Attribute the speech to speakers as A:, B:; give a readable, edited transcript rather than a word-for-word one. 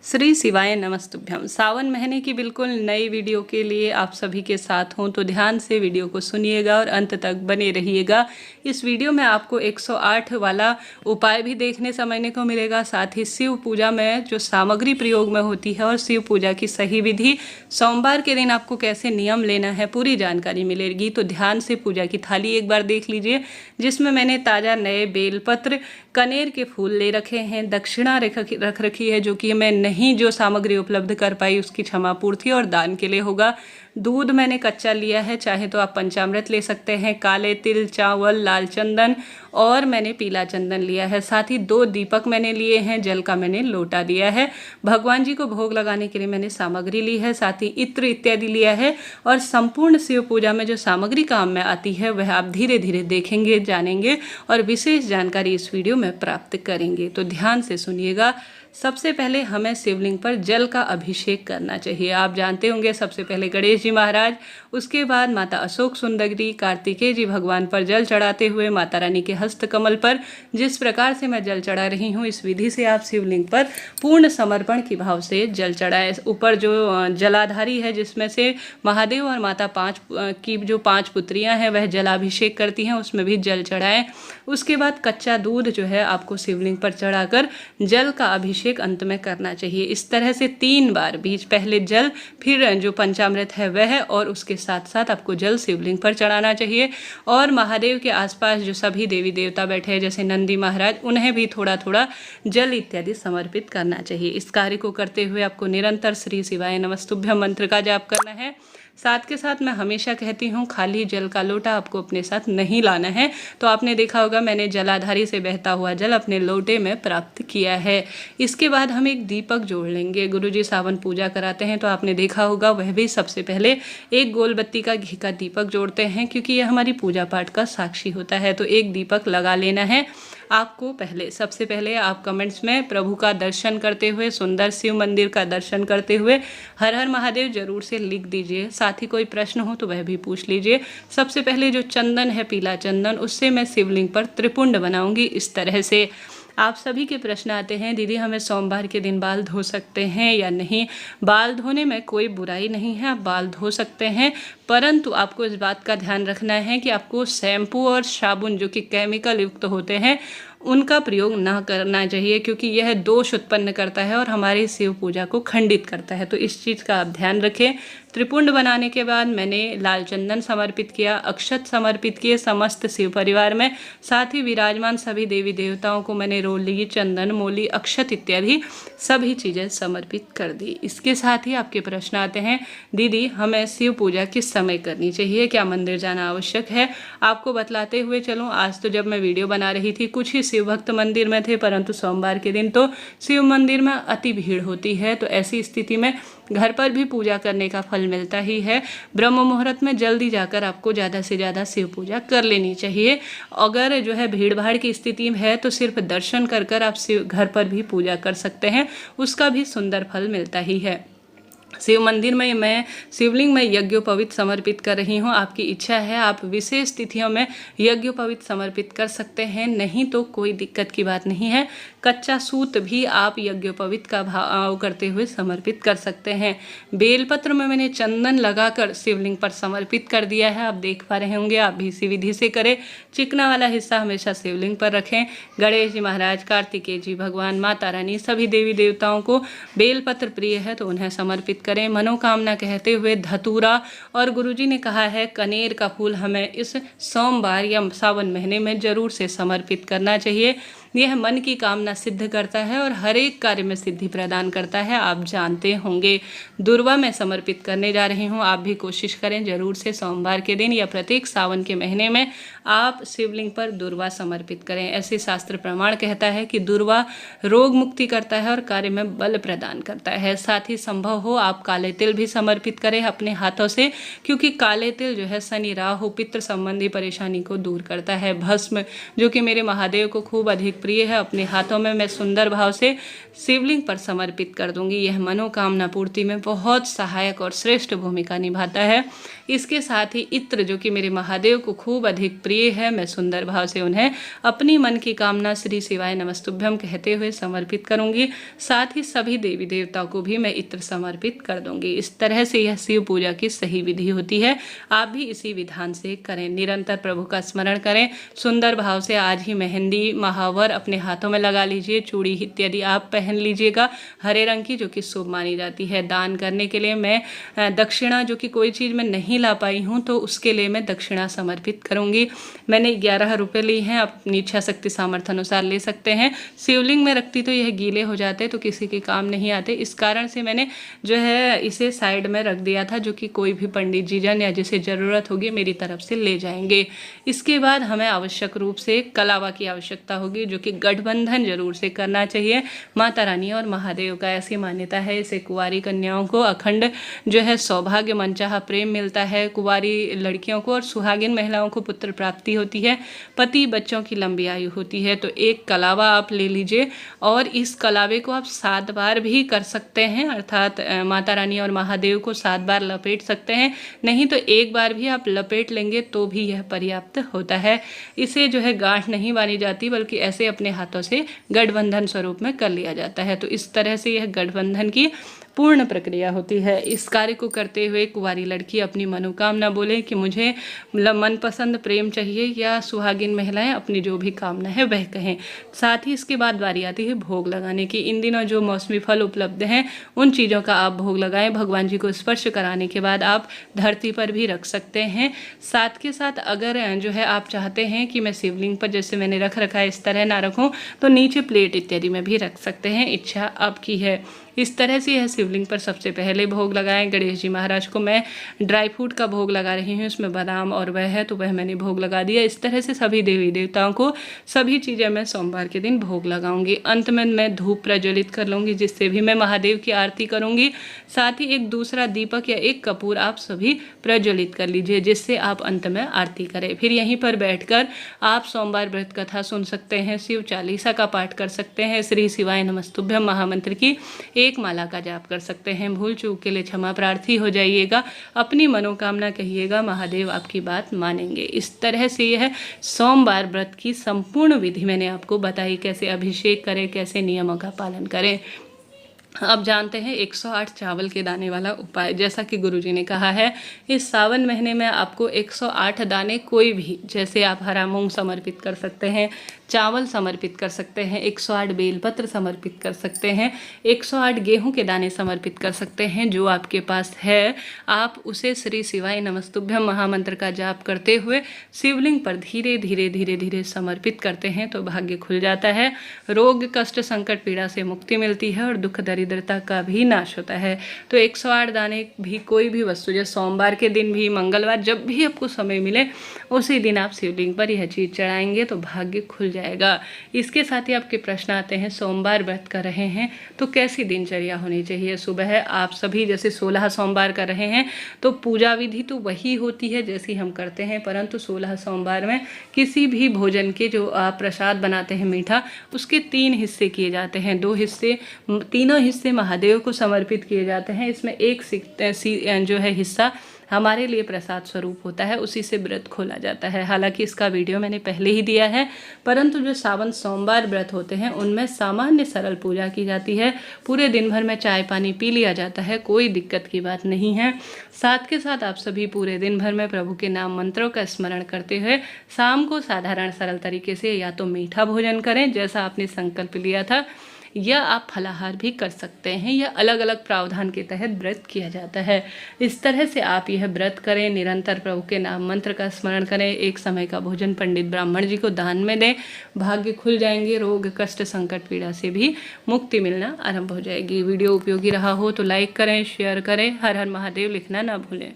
A: श्री शिवाय नमस्तुभ्यम। सावन महीने की बिल्कुल नई वीडियो के लिए आप सभी के साथ हूं, तो ध्यान से वीडियो को सुनिएगा और अंत तक बने रहिएगा। इस वीडियो में आपको 108 वाला उपाय भी देखने समझने को मिलेगा, साथ ही शिव पूजा में जो सामग्री प्रयोग में होती है और शिव पूजा की सही विधि, सोमवार के दिन आपको कैसे नियम लेना है, पूरी जानकारी मिलेगी। तो ध्यान से पूजा की थाली एक बार देख लीजिए, जिसमें मैंने ताज़ा नए बेलपत्र, कनेर के फूल ले रखे हैं, दक्षिणा रख रखी है, जो कि मैं नहीं जो सामग्री उपलब्ध कर पाई उसकी क्षमा पूर्ति और दान के लिए होगा। दूध मैंने कच्चा लिया है, चाहे तो आप पंचामृत ले सकते हैं, काले तिल, चावल, लाल चंदन और मैंने पीला चंदन लिया है। साथ ही 2 दीपक मैंने लिए हैं, जल का मैंने लोटा दिया है। भगवान जी को भोग लगाने के लिए मैंने सामग्री ली है, साथ ही इत्र इत्यादि लिया है। और संपूर्ण शिव पूजा में जो सामग्री काम में आती है वह आप धीरे धीरे देखेंगे, जानेंगे और विशेष जानकारी इस वीडियो में प्राप्त करेंगे। तो ध्यान से सुनिएगा। सबसे पहले हमें शिवलिंग पर जल का अभिषेक करना चाहिए। आप जानते होंगे, सबसे पहले गणेश जी महाराज, उसके बाद माता अशोक सुंदरी, कार्तिकेय जी भगवान पर जल चढ़ाते हुए माता रानी के हस्त कमल पर जिस प्रकार से मैं जल चढ़ा रही हूँ, इस विधि से आप शिवलिंग पर पूर्ण समर्पण की भाव से जल चढ़ाएं। ऊपर जो जलाधारी है, जिसमें से महादेव और माता की जो 5 पुत्रियाँ हैं वह जलाभिषेक करती हैं, उसमें भी जल चढ़ाएं। उसके बाद कच्चा दूध जो है आपको शिवलिंग पर चढ़ाकर जल का अभिषेक अंत में करना चाहिए। इस तरह से 3 बार, बीच पहले जल, फिर जो पंचामृत है वह, और उसके साथ साथ आपको जल शिवलिंग पर चढ़ाना चाहिए। और महादेव के आसपास जो सभी देवी देवता बैठे हैं, जैसे नंदी महाराज, उन्हें भी थोड़ा थोड़ा जल इत्यादि समर्पित करना चाहिए। इस कार्य को करते हुए आपको निरंतर श्री शिवाय नमस्तुभ्यम मंत्र का जाप करना है। साथ के साथ मैं हमेशा कहती हूँ, खाली जल का लोटा आपको अपने साथ नहीं लाना है। तो आपने देखा होगा, मैंने जलाधारी से बहता हुआ जल अपने लोटे में प्राप्त किया है। इसके बाद हम एक दीपक जोड़ लेंगे। गुरुजी सावन पूजा कराते हैं, तो आपने देखा होगा वह भी सबसे पहले एक गोल बत्ती का घी का दीपक जोड़ते हैं, क्योंकि यह हमारी पूजा पाठ का साक्षी होता है। तो एक दीपक लगा लेना है आपको। सबसे पहले आप कमेंट्स में प्रभु का दर्शन करते हुए, सुंदर शिव मंदिर का दर्शन करते हुए हर हर महादेव जरूर से लिख दीजिए। साथ ही कोई प्रश्न हो तो वह भी पूछ लीजिए। सबसे पहले जो चंदन है, पीला चंदन, उससे मैं शिवलिंग पर त्रिपुंड बनाऊंगी इस तरह से। आप सभी के प्रश्न आते हैं, दीदी हमें सोमवार के दिन बाल धो सकते हैं या नहीं। बाल धोने में कोई बुराई नहीं है, आप बाल धो सकते हैं, परंतु आपको इस बात का ध्यान रखना है कि आपको शैम्पू और साबुन जो कि केमिकल युक्त होते हैं उनका प्रयोग ना करना चाहिए, क्योंकि यह दोष उत्पन्न करता है और हमारी शिव पूजा को खंडित करता है। तो इस चीज़ का आप ध्यान रखें। त्रिपुंड बनाने के बाद मैंने लाल चंदन समर्पित किया, अक्षत समर्पित किए समस्त शिव परिवार में। साथ ही विराजमान सभी देवी देवताओं को मैंने रोली, चंदन, मोली, अक्षत इत्यादि सभी चीज़ें समर्पित कर दी। इसके साथ ही आपके प्रश्न आते हैं, दीदी हमें शिव पूजा किस समय करनी चाहिए, क्या मंदिर जाना आवश्यक है। आपको बतलाते हुए चलूँ, आज तो जब मैं वीडियो बना रही थी कुछ ही शिव भक्त मंदिर में थे, परंतु सोमवार के दिन तो शिव मंदिर में अति भीड़ होती है। तो ऐसी स्थिति में घर पर भी पूजा करने का फल मिलता ही है। ब्रह्म मुहूर्त में जल्दी जाकर आपको ज़्यादा से ज़्यादा शिव पूजा कर लेनी चाहिए। अगर जो है भीड़ भाड़ की स्थिति में है तो सिर्फ दर्शन कर कर आप घर पर भी पूजा कर सकते हैं, उसका भी सुंदर फल मिलता ही है। शिव मंदिर में मैं शिवलिंग में यज्ञोपवीत समर्पित कर रही हूँ। आपकी इच्छा है आप विशेष तिथियों में यज्ञोपवीत समर्पित कर सकते हैं, नहीं तो कोई दिक्कत की बात नहीं है। कच्चा सूत भी आप यज्ञोपवीत का भाव करते हुए समर्पित कर सकते हैं। बेलपत्र में मैंने चंदन लगाकर शिवलिंग पर समर्पित कर दिया है, आप देख पा रहे होंगे। आप भी इसी विधि से करें। चिकना वाला हिस्सा हमेशा शिवलिंग पर रखें। गणेश जी महाराज, कार्तिकेय जी भगवान, माता रानी, सभी देवी देवताओं को बेलपत्र प्रिय है तो उन्हें समर्पित करें। मनोकामना कहते हुए धतूरा, और गुरुजी ने कहा है कनेर का फूल हमें इस सोमवार या सावन महीने में जरूर से समर्पित करना चाहिए। यह मन की कामना सिद्ध करता है और हर एक कार्य में सिद्धि प्रदान करता है, आप जानते होंगे। दुर्वा मैं समर्पित करने जा रही हूँ, आप भी कोशिश करें जरूर से सोमवार के दिन या प्रत्येक सावन के महीने में आप शिवलिंग पर दुर्वा समर्पित करें। ऐसे शास्त्र प्रमाण कहता है कि दुर्वा रोग मुक्ति करता है और कार्य में बल प्रदान करता है। साथ ही संभव हो आप काले तिल भी समर्पित करें अपने हाथों से, क्योंकि काले तिल जो है शनि, राहु, पितृ संबंधी परेशानी को दूर करता है। भस्म जो कि मेरे महादेव को खूब अधिक प्रिय है, अपने हाथों में मैं सुंदर भाव से शिवलिंग पर समर्पित कर दूंगी। यह मनोकामना पूर्ति में बहुत सहायक और श्रेष्ठ भूमिका निभाता है। इसके साथ ही इत्र, जो कि मेरे महादेव को खूब अधिक प्रिय है, मैं सुंदर भाव से उन्हें अपनी मन की कामना श्री शिवाय नमस्तुभ्यम कहते हुए समर्पित करूंगी। साथ ही सभी देवी देवताओं को भी मैं इत्र समर्पित कर दूंगी। इस तरह से यह शिव पूजा की सही विधि होती है। आप भी इसी विधान से करें। निरंतर प्रभु का स्मरण करें। सुंदर भाव से आज ही मेहंदी, महावर अपने हाथों में लगा लीजिए। चूड़ी इत्यादि आप पहन लीजिएगा हरे रंग की, जो कि शुभ मानी जाती है। दान करने के लिए मैं दक्षिणा, जो कि कोई चीज़ मैं नहीं ला पाई हूँ तो उसके लिए मैं दक्षिणा समर्पित करूँगी। मैंने 11 रुपये ली हैं, अपनी इच्छा शक्ति सामर्थ्य अनुसार ले सकते हैं। शिवलिंग में रखती तो यह गीले हो जाते तो किसी के काम नहीं आते, इस कारण से मैंने जो है इसे साइड में रख दिया था, जो कि कोई भी पंडित जी जन या जिसे ज़रूरत होगी मेरी तरफ से ले जाएंगे। इसके बाद हमें आवश्यक रूप से कलावा की आवश्यकता होगी, जो कि गठबंधन जरूर से करना चाहिए। माता रानी और महादेव का ऐसी मान्यता है, इसे कुंवारी कन्याओं को अखंड जो है सौभाग्य, मनचाहा प्रेम मिलता है। कुंवारी लड़कियों को और सुहागिन महिलाओं को पुत्र प्राप्ति होती है, पति बच्चों की लंबी आयु होती है। तो एक कलावा आप ले लीजिए और इस कलावे को आप 7 बार भी कर सकते हैं, अर्थात माता रानी और महादेव को 7 बार लपेट सकते हैं। नहीं तो एक बार भी आप लपेट लेंगे तो भी यह पर्याप्त होता है। इसे जो है गांठ नहीं बांधी जाती, बल्कि ऐसे अपने हाथों से गठबंधन स्वरूप में कर लिया जाता है। तो इस तरह से यह गठबंधन की पूर्ण प्रक्रिया होती है। इस कार्य को करते हुए कुंवारी लड़की अपनी मनोकामना बोले कि मुझे मनपसंद प्रेम चाहिए, या सुहागिन महिलाएं अपनी जो भी कामना है वह कहें। साथ ही इसके बाद बारी आती है भोग लगाने की। इन दिनों जो मौसमी फल उपलब्ध हैं उन चीज़ों का आप भोग लगाएं। भगवान जी को स्पर्श कराने के बाद आप धरती पर भी रख सकते हैं। साथ के साथ अगर जो है आप चाहते हैं कि मैं शिवलिंग पर जैसे मैंने रख रखा है इस तरह ना रखूं, तो नीचे प्लेट इत्यादि में भी रख सकते हैं, इच्छा आपकी है। इस तरह से यह शिवलिंग पर सबसे पहले भोग लगाएं। गणेश जी महाराज को मैं ड्राई फ्रूट का भोग लगा रही हूँ, उसमें बादाम और वह है तो वह मैंने भोग लगा दिया। इस तरह से सभी देवी देवताओं को सभी चीज़ें मैं सोमवार के दिन भोग लगाऊंगी। अंत में मैं धूप प्रज्वलित कर लूँगी, जिससे भी मैं महादेव की आरती करूँगी। साथ ही एक दूसरा दीपक या एक कपूर आप सभी प्रज्वलित कर लीजिए, जिससे आप अंत में आरती करें। फिर यहीं पर बैठकर आप सोमवार व्रत कथा सुन सकते हैं, शिव चालीसा का पाठ कर सकते हैं, श्री शिवाय नमस्तुभ्यम महामंत्र की एक माला का जाप कर सकते हैं। भूल चूक के लिए क्षमा प्रार्थी हो जाइएगा, अपनी मनोकामना कहिएगा, महादेव आपकी बात मानेंगे। इस तरह से यह सोमवार व्रत की संपूर्ण विधि मैंने आपको बताई, कैसे अभिषेक करें, कैसे नियमों का पालन करें। अब जानते हैं 108 चावल के दाने वाला उपाय। जैसा कि गुरुजी ने कहा है, इस सावन महीने में आपको 108 दाने कोई भी, जैसे आप हरा मूंग समर्पित कर सकते हैं, चावल समर्पित कर सकते हैं, 108 बेलपत्र समर्पित कर सकते हैं, 108 गेहूं के दाने समर्पित कर सकते हैं। जो आपके पास है आप उसे श्री शिवाय नमस्तुभ्यम महामंत्र का जाप करते हुए शिवलिंग पर धीरे धीरे धीरे धीरे समर्पित करते हैं तो भाग्य खुल जाता है। रोग कष्ट संकट पीड़ा से मुक्ति मिलती है और दुख दरिद्रता का भी नाश होता है। तो 108 दाने भी कोई भी वस्तु, जैसे सोमवार के दिन भी, मंगलवार, जब भी आपको समय मिले उसी दिन आप शिवलिंग पर यह चीज़ चढ़ाएंगे तो भाग्य खुल जाएगा। इसके साथ ही आपके प्रश्न आते हैं, सोमवार व्रत कर रहे हैं तो कैसी दिनचर्या होनी चाहिए। सुबह आप सभी जैसे 16 सोमवार कर रहे हैं तो पूजा विधि तो वही होती है जैसी हम करते हैं, परंतु 16 सोमवार में किसी भी भोजन के जो आप प्रसाद बनाते हैं मीठा, उसके 3 हिस्से किए जाते हैं। 2 हिस्से, तीनों हिस्से महादेव को समर्पित किए जाते हैं। इसमें एक जो है हिस्सा हमारे लिए प्रसाद स्वरूप होता है, उसी से व्रत खोला जाता है। हालांकि इसका वीडियो मैंने पहले ही दिया है, परंतु जो सावन सोमवार व्रत होते हैं उनमें सामान्य सरल पूजा की जाती है। पूरे दिन भर में चाय पानी पी लिया जाता है, कोई दिक्कत की बात नहीं है। साथ के साथ आप सभी पूरे दिन भर में प्रभु के नाम मंत्रों का स्मरण करते हुए शाम को साधारण सरल तरीके से या तो मीठा भोजन करें जैसा आपने संकल्प लिया था, या आप फलाहार भी कर सकते हैं, या अलग अलग प्रावधान के तहत व्रत किया जाता है। इस तरह से आप यह व्रत करें, निरंतर प्रभु के नाम मंत्र का स्मरण करें, एक समय का भोजन पंडित ब्राह्मण जी को दान में दें, भाग्य खुल जाएंगे, रोग कष्ट संकट पीड़ा से भी मुक्ति मिलना आरंभ हो जाएगी। वीडियो उपयोगी रहा हो तो लाइक करें, शेयर करें, हर हर महादेव लिखना ना भूलें।